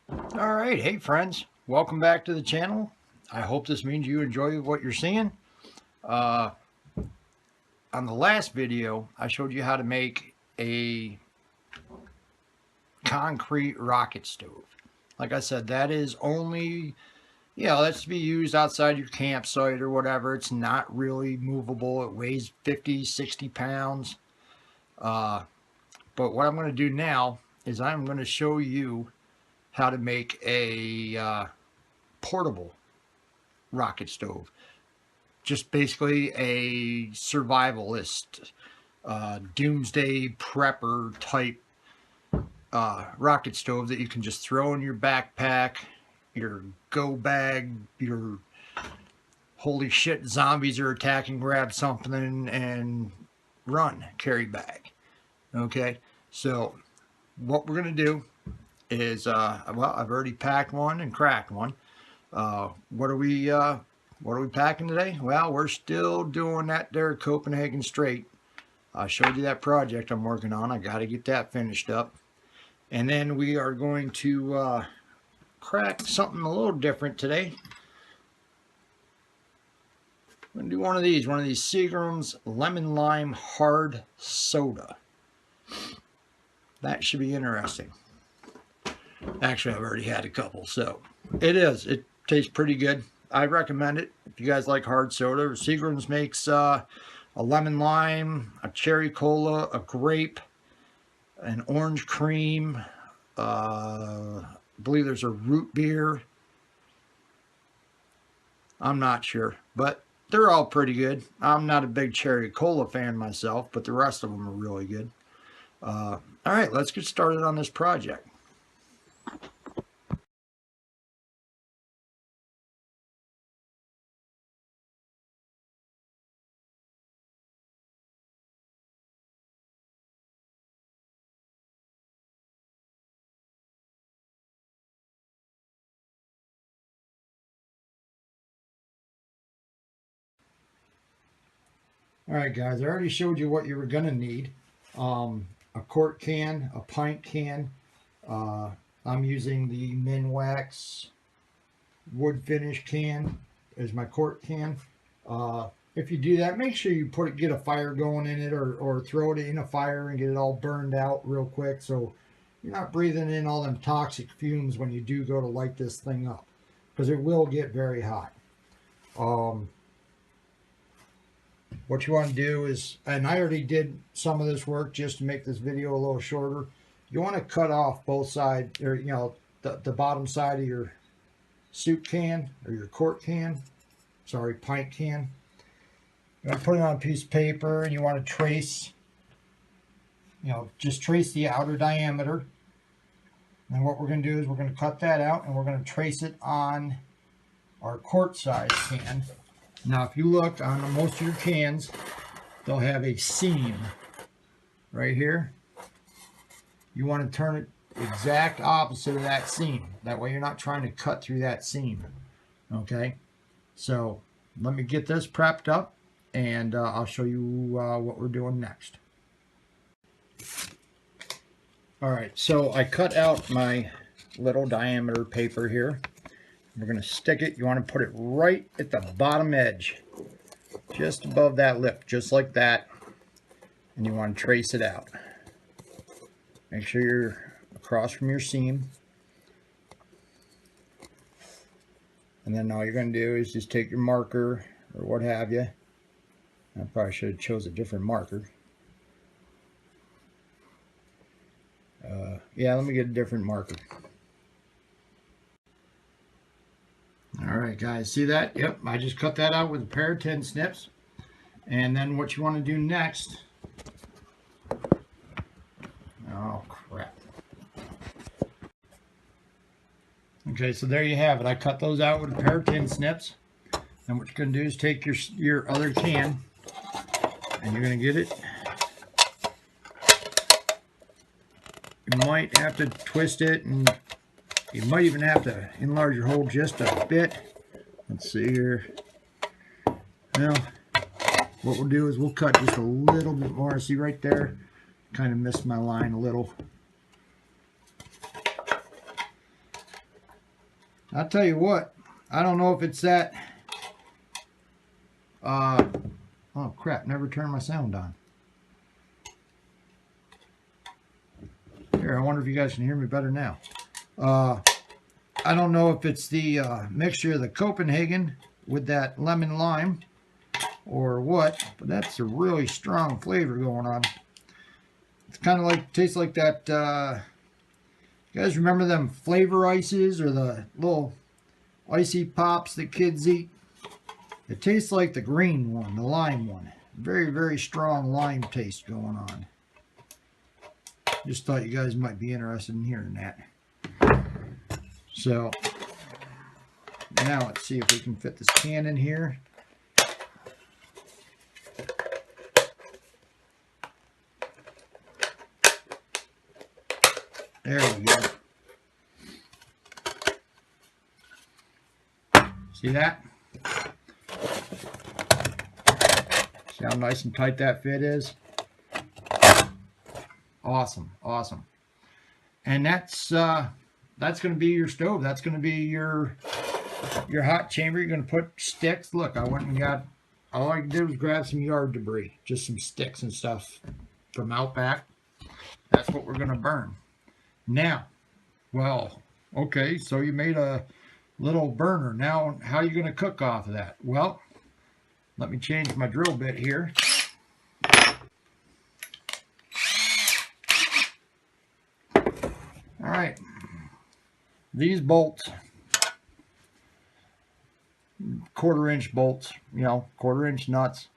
All right, hey friends, welcome back to the channel. I hope this means you enjoy what you're seeing. Uh, on the last video, I showed you how to make a concrete rocket stove. Like I said, that is only, that's to be used outside your campsite or whatever. It's not really movable. It weighs 50, 60 pounds. But what I'm going to do now is I'm going to show you how to make a portable rocket stove. Just basically a survivalist, doomsday prepper type rocket stove that you can just throw in your backpack, your go bag, your holy shit zombies are attacking, grab something and run carry bag. Okay, so what we're gonna do is well, I've already packed one and cracked one. What are we packing today? Well, we're still doing that there Copenhagen Straight. I showed you that project I'm working on. I got to get that finished up. And then we are going to crack something a little different today. I'm going to do one of these Seagram's Lemon Lime Hard Soda. That should be interesting. Actually, I've already had a couple, so it tastes pretty good. I recommend it if you guys like hard soda. Seagram's makes a lemon lime, a cherry cola, a grape, an orange cream. I believe there's a root beer. I'm not sure, but they're all pretty good. I'm not a big cherry cola fan myself, but the rest of them are really good. All right, let's get started on this project. All right, guys, I already showed you what you were going to need. A quart can, a pint can. I'm using the Minwax wood finish can as my quart can. If you do that, make sure you get a fire going in it, or throw it in a fire and get it all burned out real quick, so you're not breathing in all them toxic fumes when you do go to light this thing up, because it will get very hot. What you want to do is, and I already did some of this work just to make this video a little shorter, you want to cut off both sides, or the bottom side of your soup can or your quart can, sorry, pint can. You want to put it on a piece of paper, and you want to trace, just trace the outer diameter. And what we're going to do is we're going to cut that out, and we're going to trace it on our quart size can. Now, if you look on most of your cans, they'll have a seam right here. You want to turn it exact opposite of that seam. That way you're not trying to cut through that seam. Okay, so let me get this prepped up, and I'll show you what we're doing next. All right, so I cut out my little diameter paper here. We're going to stick it. You want to put it right at the bottom edge, just above that lip, just like that. And you want to trace it out. Make sure you're across from your seam. And then all you're going to do is just take your marker or what have you. I probably should have chose a different marker. Yeah, let me get a different marker. All right, guys, see that? Yep, I just cut that out with a pair of tin snips. And then what you want to do next, oh crap. Okay, so there you have it. I cut those out with a pair of tin snips. And what you're going to do is take your other can, and you're going to get it. You might have to twist it, and you might even have to enlarge your hole just a bit. Let's see here. Well, what we'll do is we'll cut just a little bit more. See right there? Kind of missed my line a little. I'll tell you what, I don't know if it's that, oh crap, never turned my sound on. Here, I wonder if you guys can hear me better now. I don't know if it's the mixture of the Copenhagen with that lemon lime or what, but that's a really strong flavor going on. It's kind of like, tastes like that, you guys remember them flavor ices or the little icy pops that kids eat? It tastes like the green one, the lime one. Very, very strong lime taste going on. Just thought you guys might be interested in hearing that. So, now let's see if we can fit this can in here. There we go. See that? See how nice and tight that fit is? Awesome, awesome. And that's going to be your stove. That's going to be your hot chamber. You're going to put sticks. Look, I went and got, all I did was grab some yard debris, just some sticks and stuff from out back. That's what we're going to burn. Now, well, okay, so you made a little burner. Now, how are you going to cook off of that? Well, let me change my drill bit here. All right, these bolts, 1/4-inch bolts, you know, 1/4-inch nuts.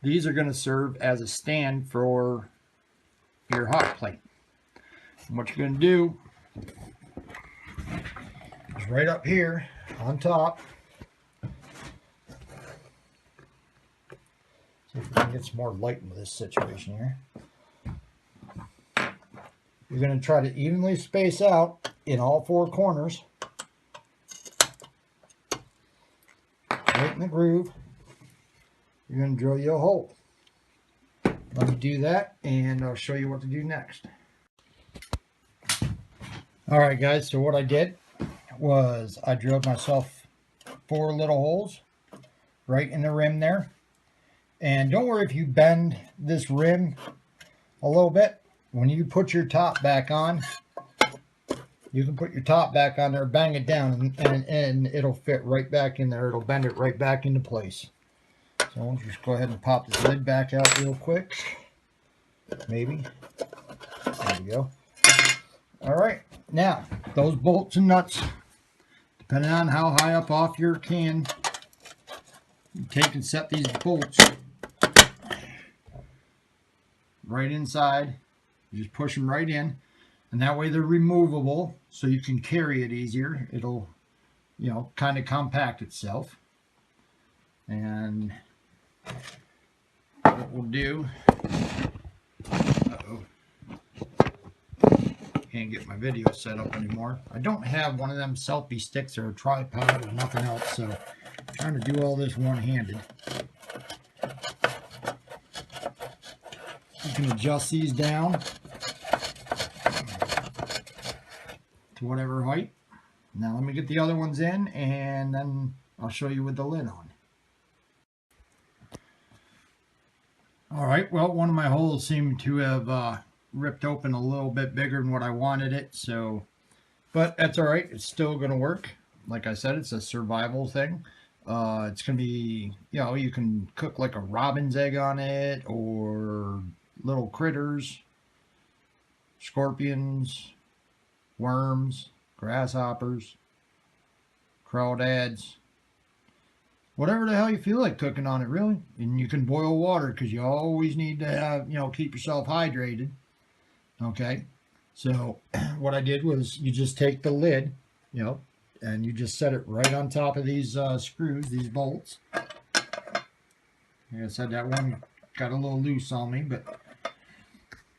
These are going to serve as a stand for your hot plate. And what you're going to do is right up here on top. See if we can get some more light into this situation here. You're going to try to evenly space out in all 4 corners. Right in the groove. You're going to drill you a hole. Let me do that and I'll show you what to do next. Alright guys, so what I did was I drilled myself 4 little holes right in the rim there. And don't worry if you bend this rim a little bit. When you put your top back on, you can put your top back on there, bang it down, and it'll fit right back in there. It'll bend it right back into place. So I want you to just go ahead and pop this lid back out real quick. Maybe. There we go. All right. Now, those bolts and nuts, depending on how high up off your can, you take and set these bolts right inside. You just push them right in, and that way they're removable so you can carry it easier. It'll, you know, kind of compact itself. And what we'll do, can't get my video set up anymore. I don't have one of them selfie sticks or a tripod or nothing else, so I'm trying to do all this one-handed. You can adjust these down to whatever height. Now let me get the other ones in and then I'll show you with the lid on. Alright, well, one of my holes seemed to have ripped open a little bit bigger than what I wanted it, so, but that's alright, it's still going to work. Like I said, it's a survival thing. It's going to be, you know, you can cook like a robin's egg on it, or little critters, scorpions, worms, grasshoppers, crawdads, whatever the hell you feel like cooking on it, really. And you can boil water because you always need to have, you know, keep yourself hydrated. Okay, so what I did was you just take the lid, you know, and you just set it right on top of these screws, these bolts. Like I said, that one got a little loose on me, but,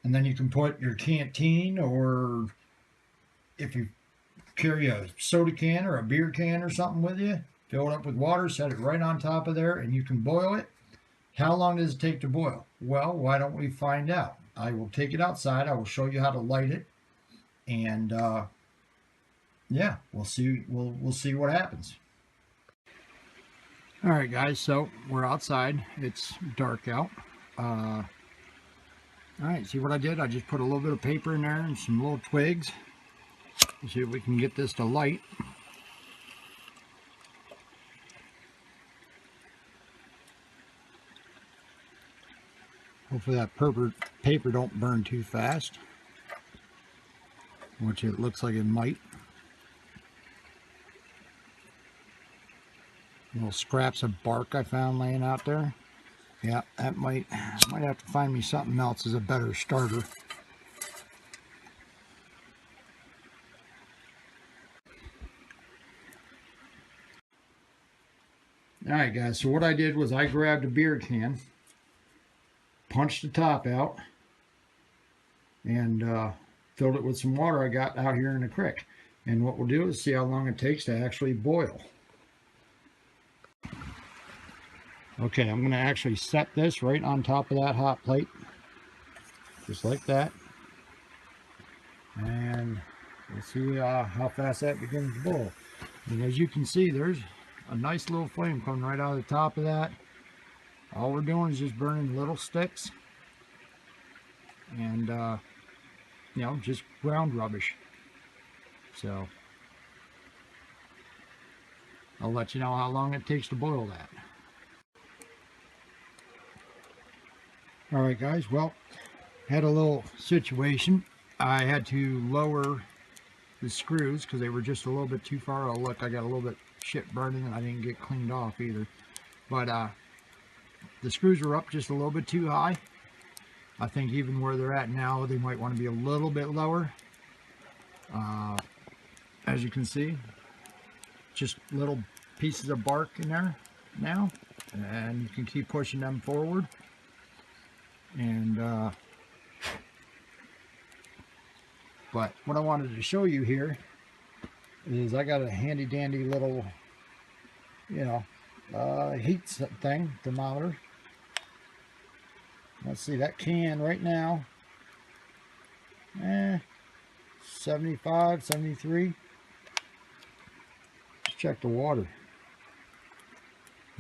and then you can put your canteen, or if you carry a soda can or a beer can or something with you, fill it up with water, set it right on top of there, and you can boil it. How long does it take to boil? Well, why don't we find out? I will take it outside. I will show you how to light it, and you yeah, we'll see. We'll see what happens. All right, guys. So we're outside. It's dark out. All right. See what I did? I just put a little bit of paper in there and some little twigs. See if we can get this to light. Hopefully that paper don't burn too fast, which it looks like it might. Little scraps of bark I found laying out there. Yeah, that might have to find me something else as a better starter. Alright guys, so what I did was I grabbed a beer can, punched the top out, and filled it with some water I got out here in the creek. And what we'll do is see how long it takes to actually boil. Okay, I'm going to actually set this right on top of that hot plate, just like that. And we'll see how fast that begins to boil. And as you can see, there's a nice little flame coming right out of the top of that. All we're doing is just burning little sticks and you know, just ground rubbish. So I'll let you know how long it takes to boil that. All right guys, well, had a little situation. I had to lower the screws because they were just a little bit too far. Oh look, I got a little bit shit burning and I didn't get cleaned off either. But the screws were up just a little bit too high. I think even where they're at now, they might want to be a little bit lower. As you can see, just little pieces of bark in there now, and you can keep pushing them forward. And but what I wanted to show you here is I got a handy dandy little, you know, heat thing, thermometer. Let's see, that can right now, 75, 73. Let's check the water.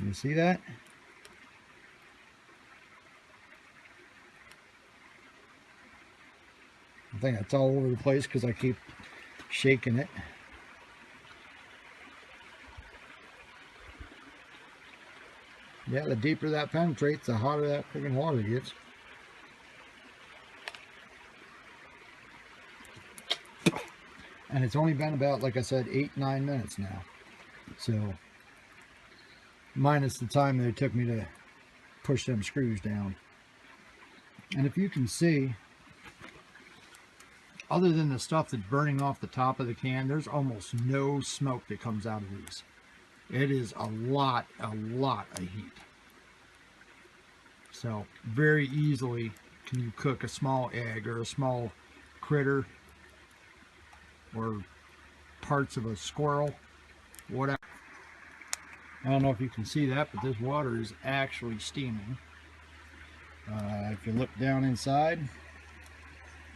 You see that? I think it's all over the place because I keep shaking it. Yeah, the deeper that penetrates, the hotter that freaking water gets. And it's only been about, like I said, 8-9 minutes now. So, minus the time that it took me to push them screws down. And if you can see, other than the stuff that's burning off the top of the can, there's almost no smoke that comes out of these. It is a lot of heat. So very easily can you cook a small egg or a small critter or parts of a squirrel, whatever. I don't know if you can see that, but this water is actually steaming. If you look down inside,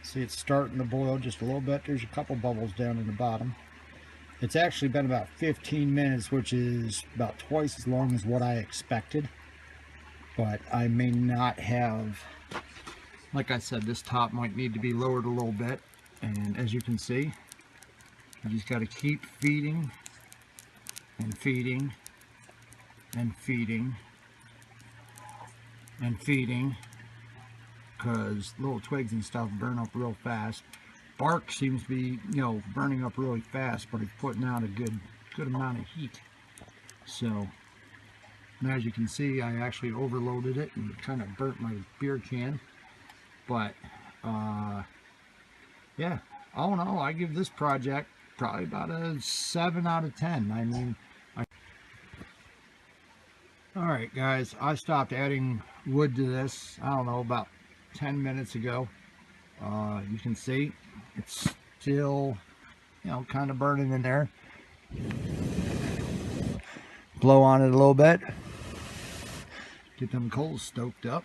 see it's starting to boil just a little bit. There's a couple bubbles down in the bottom. It's actually been about 15 minutes, which is about twice as long as what I expected. But I may not have, like I said, this top might need to be lowered a little bit. And as you can see, you just got to keep feeding and feeding and feeding and feeding, because little twigs and stuff burn up real fast. Bark seems to be, you know, burning up really fast, but it's putting out a good amount of heat. So, and as you can see, I actually overloaded it and kind of burnt my beer can. But yeah, all in all, I give this project probably about a 7 out of 10. I mean, all right guys, I stopped adding wood to this, I don't know, about 10 minutes ago. You can see it's still, you know, kind of burning in there. Blow on it a little bit, get them coals stoked up.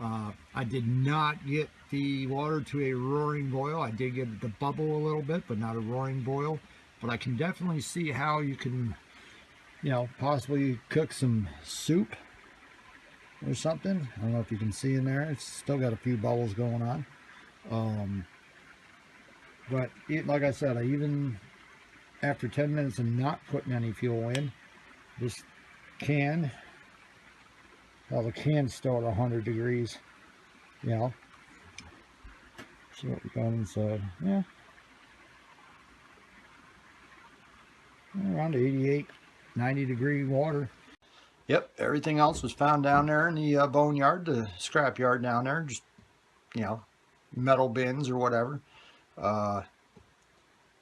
I did not get the water to a roaring boil. I did get it to bubble a little bit, but not a roaring boil. But I can definitely see how you can, you know, possibly cook some soup or something. I don't know if you can see in there. It's still got a few bubbles going on. But like I said, even after 10 minutes of not putting any fuel in, this can, well, the can's still at 100 degrees, you know. See what we're going inside. Yeah. Around 88, 90 degree water. Yep, everything else was found down there in the boneyard, the scrap yard down there. Just, you know, metal bins or whatever.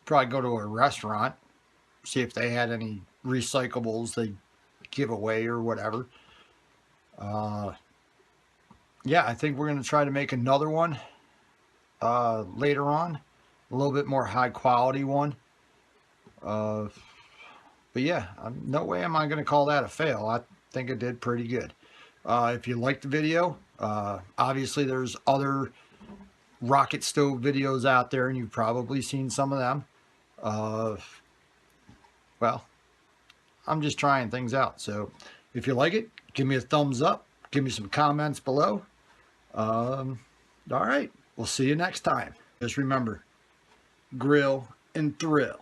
Probably go to a restaurant, see if they had any recyclables they give away or whatever. Yeah, I think we're going to try to make another one later on. A little bit more high quality one. But yeah, no way am I going to call that a fail. I think it did pretty good. If you liked the video, obviously there's other rocket stove videos out there, and you've probably seen some of them. Well, I'm just trying things out. So if you like it, give me a thumbs up. Give me some comments below. All right, we'll see you next time. Just remember, grill and thrill.